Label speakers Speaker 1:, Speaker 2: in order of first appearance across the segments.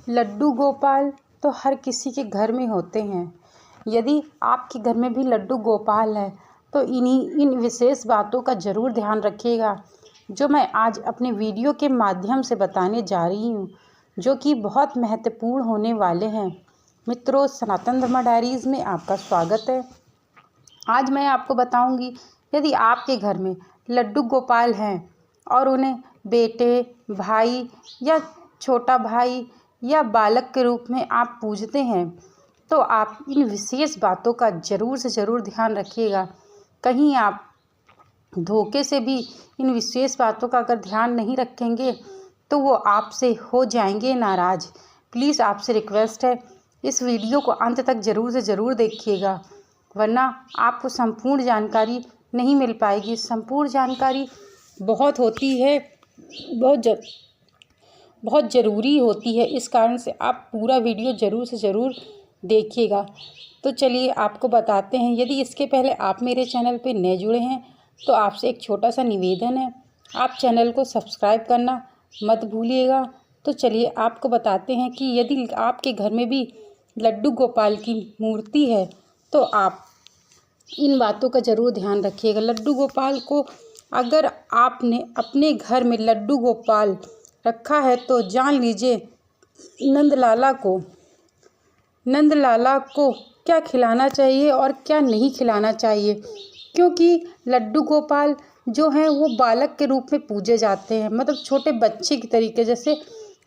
Speaker 1: लड्डू गोपाल तो हर किसी के घर में होते हैं। यदि आपके घर में भी लड्डू गोपाल है तो इन विशेष बातों का ज़रूर ध्यान रखिएगा जो मैं आज अपने वीडियो के माध्यम से बताने जा रही हूँ, जो कि बहुत महत्वपूर्ण होने वाले हैं। मित्रों, सनातन धर्मा डायरीज़ में आपका स्वागत है। आज मैं आपको बताऊंगी, यदि आपके घर में लड्डू गोपाल हैं और उन्हें बेटे, भाई या छोटा भाई या बालक के रूप में आप पूजते हैं, तो आप इन विशेष बातों का ज़रूर से ज़रूर ध्यान रखिएगा। कहीं आप धोखे से भी इन विशेष बातों का अगर ध्यान नहीं रखेंगे तो वो आपसे हो जाएंगे नाराज़। प्लीज़ आपसे रिक्वेस्ट है, इस वीडियो को अंत तक ज़रूर से ज़रूर देखिएगा, वरना आपको संपूर्ण जानकारी नहीं मिल पाएगी। संपूर्ण जानकारी बहुत होती है, बहुत ज़रूरी होती है, इस कारण से आप पूरा वीडियो ज़रूर से ज़रूर देखिएगा। तो चलिए आपको बताते हैं। यदि इसके पहले आप मेरे चैनल पे नए जुड़े हैं तो आपसे एक छोटा सा निवेदन है, आप चैनल को सब्सक्राइब करना मत भूलिएगा। तो चलिए आपको बताते हैं कि यदि आपके घर में भी लड्डू गोपाल की मूर्ति है तो आप इन बातों का ज़रूर ध्यान रखिएगा। लड्डू गोपाल को अगर आपने अपने घर में लड्डू गोपाल रखा है तो जान लीजिए नंद लाला को क्या खिलाना चाहिए और क्या नहीं खिलाना चाहिए, क्योंकि लड्डू गोपाल जो हैं वो बालक के रूप में पूजे जाते हैं, मतलब छोटे बच्चे की तरीके। जैसे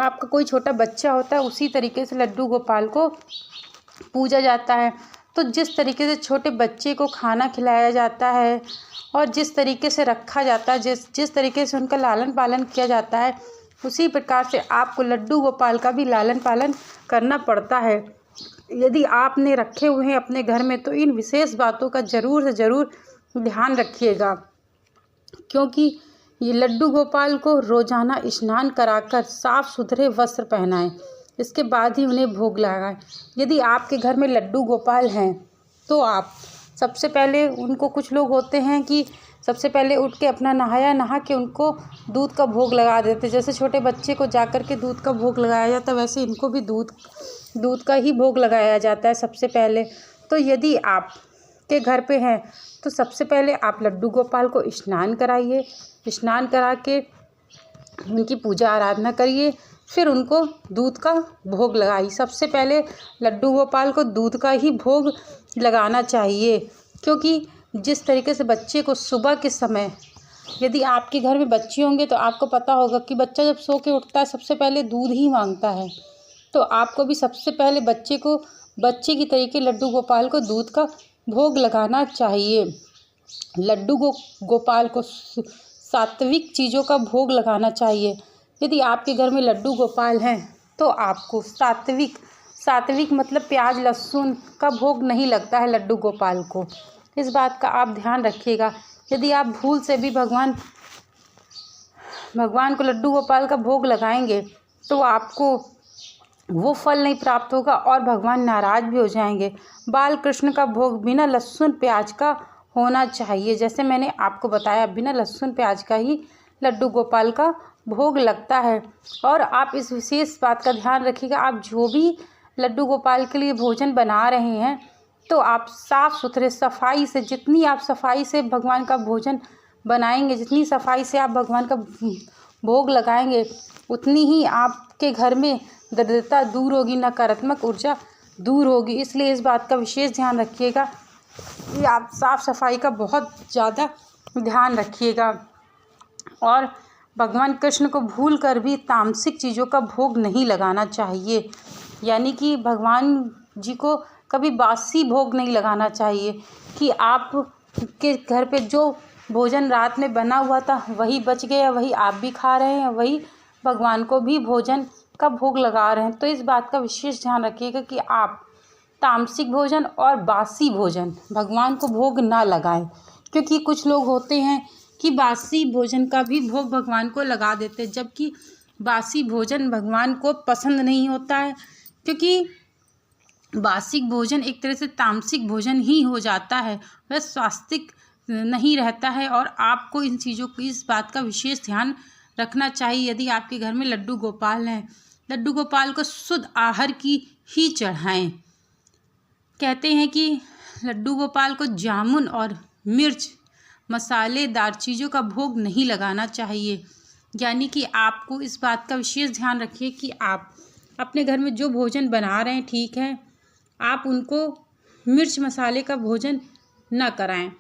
Speaker 1: आपका कोई छोटा बच्चा होता है उसी तरीके से लड्डू गोपाल को पूजा जाता है। तो जिस तरीके से छोटे बच्चे को खाना खिलाया जाता है और जिस तरीके से रखा जाता है, जिस तरीके से उनका लालन पालन किया जाता है, उसी प्रकार से आपको लड्डू गोपाल का भी लालन पालन करना पड़ता है। यदि आपने रखे हुए हैं अपने घर में तो इन विशेष बातों का ज़रूर से ज़रूर ध्यान रखिएगा, क्योंकि ये लड्डू गोपाल को रोज़ाना स्नान कराकर साफ़ सुथरे वस्त्र पहनाएं, इसके बाद ही उन्हें भोग लगाएं। यदि आपके घर में लड्डू गोपाल हैं तो आप सबसे पहले उनको, कुछ लोग होते हैं कि सबसे पहले उठ के अपना नहा के उनको दूध का भोग लगा देते। जैसे छोटे बच्चे को जाकर के दूध का भोग लगाया जाता है, वैसे इनको भी दूध का ही भोग लगाया जाता है सबसे पहले। तो यदि आप के घर पे हैं तो सबसे पहले आप लड्डू गोपाल को स्नान कराइए, स्नान करा के उनकी पूजा आराधना करिए, फिर उनको दूध का भोग लगाइए। सबसे पहले लड्डू गोपाल को दूध का ही भोग लगाना चाहिए, क्योंकि जिस तरीके से बच्चे को सुबह के समय, यदि आपके घर में बच्चे होंगे तो आपको पता होगा कि बच्चा जब सो के उठता है सबसे पहले दूध ही मांगता है। तो आपको भी सबसे पहले बच्चे की तरीके लड्डू गोपाल को दूध का भोग लगाना चाहिए। लड्डू गोपाल को सात्विक चीज़ों का भोग लगाना चाहिए। यदि आपके घर में लड्डू गोपाल हैं तो आपको सात्विक मतलब प्याज लहसुन का भोग नहीं लगता है लड्डू गोपाल को। इस बात का आप ध्यान रखिएगा। यदि आप भूल से भी भगवान को लड्डू गोपाल का भोग लगाएंगे तो आपको वो फल नहीं प्राप्त होगा और भगवान नाराज़ भी हो जाएंगे। बाल कृष्ण का भोग बिना लहसुन प्याज का होना चाहिए। जैसे मैंने आपको बताया, बिना लहसुन प्याज का ही लड्डू गोपाल का भोग लगता है। और आप इस विशेष बात का ध्यान रखिएगा, आप जो भी लड्डू गोपाल के लिए भोजन बना रहे हैं तो आप साफ़ सुथरे सफाई से, जितनी आप सफाई से भगवान का भोजन बनाएंगे, जितनी सफाई से आप भगवान का भोग लगाएंगे, उतनी ही आपके घर में दरिद्रता दूर होगी, नकारात्मक ऊर्जा दूर होगी। इसलिए इस बात का विशेष ध्यान रखिएगा कि आप साफ़ सफाई का बहुत ज़्यादा ध्यान रखिएगा। और भगवान कृष्ण को भूल कर भी तामसिक चीज़ों का भोग नहीं लगाना चाहिए, यानी कि भगवान जी को कभी बासी भोग नहीं लगाना चाहिए कि आप के घर पे जो भोजन रात में बना हुआ था वही बच गया, वही आप भी खा रहे हैं, वही भगवान को भी भोजन का भोग लगा रहे हैं। तो इस बात का विशेष ध्यान रखिएगा कि आप तामसिक भोजन और बासी भोजन भगवान को भोग ना लगाएं, क्योंकि कुछ लोग होते हैं कि बासी भोजन का भी भोग भगवान को लगा देते हैं, जबकि बासी भोजन भगवान को पसंद नहीं होता है, क्योंकि बासी भोजन एक तरह से तामसिक भोजन ही हो जाता है, वह स्वास्थ्यिक नहीं रहता है। और आपको इन चीज़ों की, इस बात का विशेष ध्यान रखना चाहिए। यदि आपके घर में लड्डू गोपाल हैं लड्डू गोपाल को शुद्ध आहार की ही चढ़ाएं। कहते हैं कि लड्डू गोपाल को जामुन और मिर्च मसालेदार चीज़ों का भोग नहीं लगाना चाहिए। यानी कि आपको इस बात का विशेष ध्यान रखिए कि आप अपने घर में जो भोजन बना रहे हैं, ठीक है, आप उनको मिर्च मसाले का भोजन न कराएं।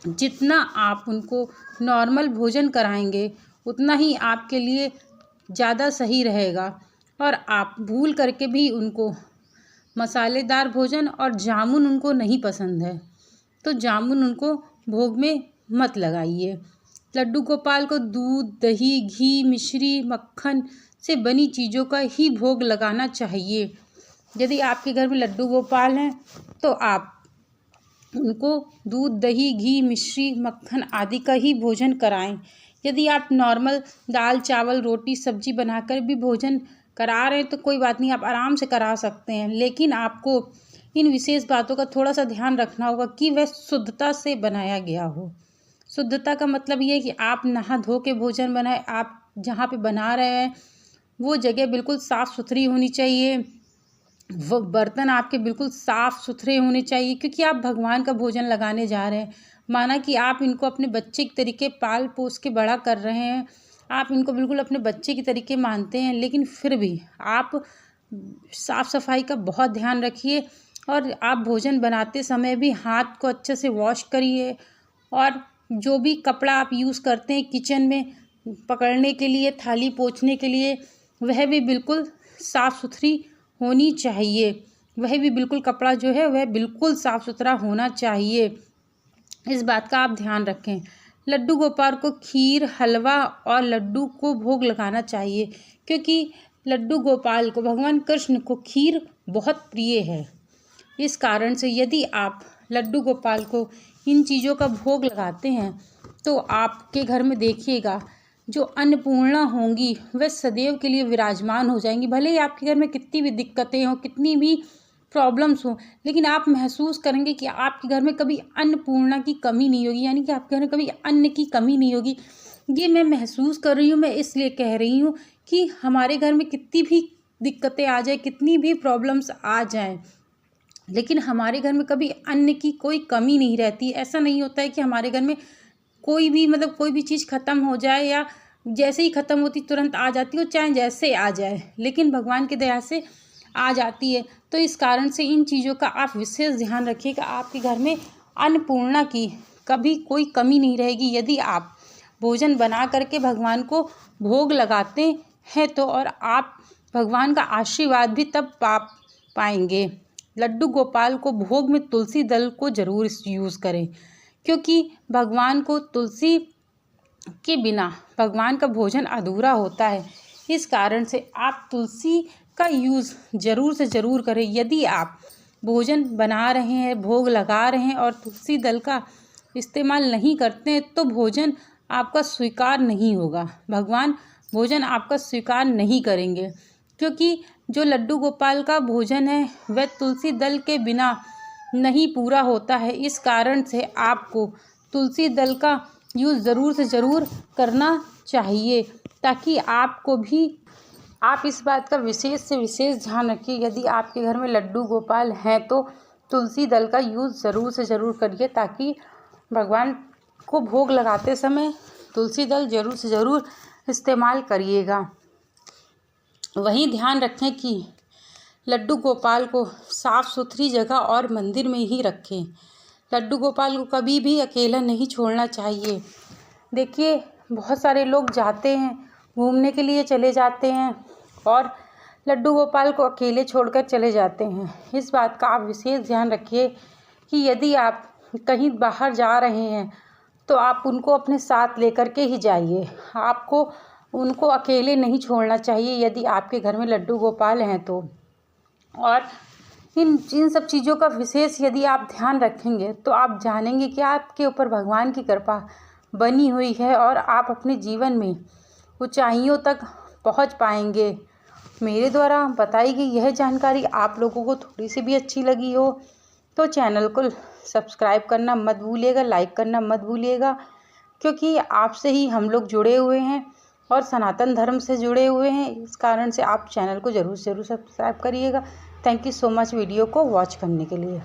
Speaker 1: जितना आप उनको नॉर्मल भोजन कराएंगे उतना ही आपके लिए ज़्यादा सही रहेगा। और आप भूल करके भी उनको मसालेदार भोजन और जामुन उनको नहीं पसंद है तो जामुन उनको भोग में मत लगाइए। लड्डू गोपाल को दूध, दही, घी, मिश्री, मक्खन से बनी चीज़ों का ही भोग लगाना चाहिए। यदि आपके घर में लड्डू गोपाल हैं तो आप उनको दूध, दही, घी, मिश्री, मक्खन आदि का ही भोजन कराएं। यदि आप नॉर्मल दाल, चावल, रोटी, सब्जी बनाकर भी भोजन करा रहे हैं तो कोई बात नहीं, आप आराम से करा सकते हैं। लेकिन आपको इन विशेष बातों का थोड़ा सा ध्यान रखना होगा कि वह शुद्धता से बनाया गया हो। शुद्धता का मतलब ये है कि आप नहा धो के भोजन बनाएं। आप जहाँ पे बना रहे हैं वो जगह बिल्कुल साफ़ सुथरी होनी चाहिए, वो बर्तन आपके बिल्कुल साफ़ सुथरे होने चाहिए, क्योंकि आप भगवान का भोजन लगाने जा रहे हैं। माना कि आप इनको अपने बच्चे के तरीके पाल पोस के बड़ा कर रहे हैं, आप इनको बिल्कुल अपने बच्चे की तरीके मानते हैं, लेकिन फिर भी आप साफ़ सफाई का बहुत ध्यान रखिए। और आप भोजन बनाते समय भी हाथ को अच्छे से वॉश करिए। और जो भी कपड़ा आप यूज़ करते हैं किचन में पकड़ने के लिए, थाली पोंछने के लिए, वह भी बिल्कुल साफ़ सुथरी होनी चाहिए। वह भी बिल्कुल कपड़ा जो है वह बिल्कुल साफ़ सुथरा होना चाहिए। इस बात का आप ध्यान रखें। लड्डू गोपाल को खीर, हलवा और लड्डू को भोग लगाना चाहिए, क्योंकि लड्डू गोपाल को, भगवान कृष्ण को खीर बहुत प्रिय है। इस कारण से यदि आप लड्डू गोपाल को इन चीज़ों का भोग लगाते हैं तो आपके घर में देखिएगा जो अन्नपूर्णा होंगी वह सदैव के लिए विराजमान हो जाएंगी। भले ही आपके घर में कितनी भी दिक्कतें हों, कितनी भी प्रॉब्लम्स हों, लेकिन आप महसूस करेंगे कि आपके घर में कभी अन्नपूर्णा की कमी नहीं होगी। यानी कि आपके घर में कभी अन्न की कमी नहीं होगी। ये मैं महसूस कर रही हूँ। मैं इसलिए कह रही हूँ कि हमारे घर में कितनी भी दिक्कतें आ जाए, कितनी भी प्रॉब्लम्स आ जाएं, लेकिन हमारे घर में कभी अन्न की कोई कमी नहीं रहती। ऐसा नहीं होता है कि हमारे घर में कोई भी चीज़ ख़त्म हो जाए या जैसे ही ख़त्म होती तुरंत आ जाती हो, चाहे जैसे आ जाए, लेकिन भगवान की दया से आ जाती है। तो इस कारण से इन चीज़ों का आप विशेष ध्यान रखिएगा। आपके घर में अन्नपूर्णा की कभी कोई कमी नहीं रहेगी यदि आप भोजन बना करके भगवान को भोग लगाते हैं तो। और आप भगवान का आशीर्वाद भी तब पाएंगे। लड्डू गोपाल को भोग में तुलसी दल को ज़रूर यूज़ करें, क्योंकि भगवान को तुलसी के बिना भगवान का भोजन अधूरा होता है। इस कारण से आप तुलसी का यूज़ ज़रूर से ज़रूर करें। यदि आप भोजन बना रहे हैं, भोग लगा रहे हैं और तुलसी दल का इस्तेमाल नहीं करते हैं तो भोजन आपका स्वीकार नहीं होगा। भगवान भोजन आपका स्वीकार नहीं करेंगे, क्योंकि जो लड्डू गोपाल का भोजन है वह तुलसी दल के बिना नहीं पूरा होता है। इस कारण से आपको तुलसी दल का यूज़ ज़रूर से ज़रूर करना चाहिए, ताकि आपको भी आप इस बात का विशेष से विशेष ध्यान रखिए। यदि आपके घर में लड्डू गोपाल हैं तो तुलसी दल का यूज़ ज़रूर से ज़रूर करिए, ताकि भगवान को भोग लगाते समय तुलसी दल ज़रूर से ज़रूर इस्तेमाल करिएगा। वहीं ध्यान रखें कि लड्डू गोपाल को साफ़ सुथरी जगह और मंदिर में ही रखें। लड्डू गोपाल को कभी भी अकेला नहीं छोड़ना चाहिए। देखिए, बहुत सारे लोग जाते हैं, घूमने के लिए चले जाते हैं और लड्डू गोपाल को अकेले छोड़कर चले जाते हैं। इस बात का आप विशेष ध्यान रखिए कि यदि आप कहीं बाहर जा रहे हैं तो आप उनको अपने साथ लेकर के ही जाइए। आपको उनको अकेले नहीं छोड़ना चाहिए यदि आपके घर में लड्डू गोपाल हैं तो। और इन सब चीज़ों का विशेष यदि आप ध्यान रखेंगे तो आप जानेंगे कि आपके ऊपर भगवान की कृपा बनी हुई है और आप अपने जीवन में ऊंचाइयों तक पहुंच पाएंगे। मेरे द्वारा बताई गई यह जानकारी आप लोगों को थोड़ी सी भी अच्छी लगी हो तो चैनल को सब्सक्राइब करना मत भूलिएगा, लाइक करना मत भूलिएगा, क्योंकि आपसे ही हम लोग जुड़े हुए हैं और सनातन धर्म से जुड़े हुए हैं, इस कारण से आप चैनल को ज़रूर सब्सक्राइब करिएगा। Thank you so much video को वॉच करने के लिए।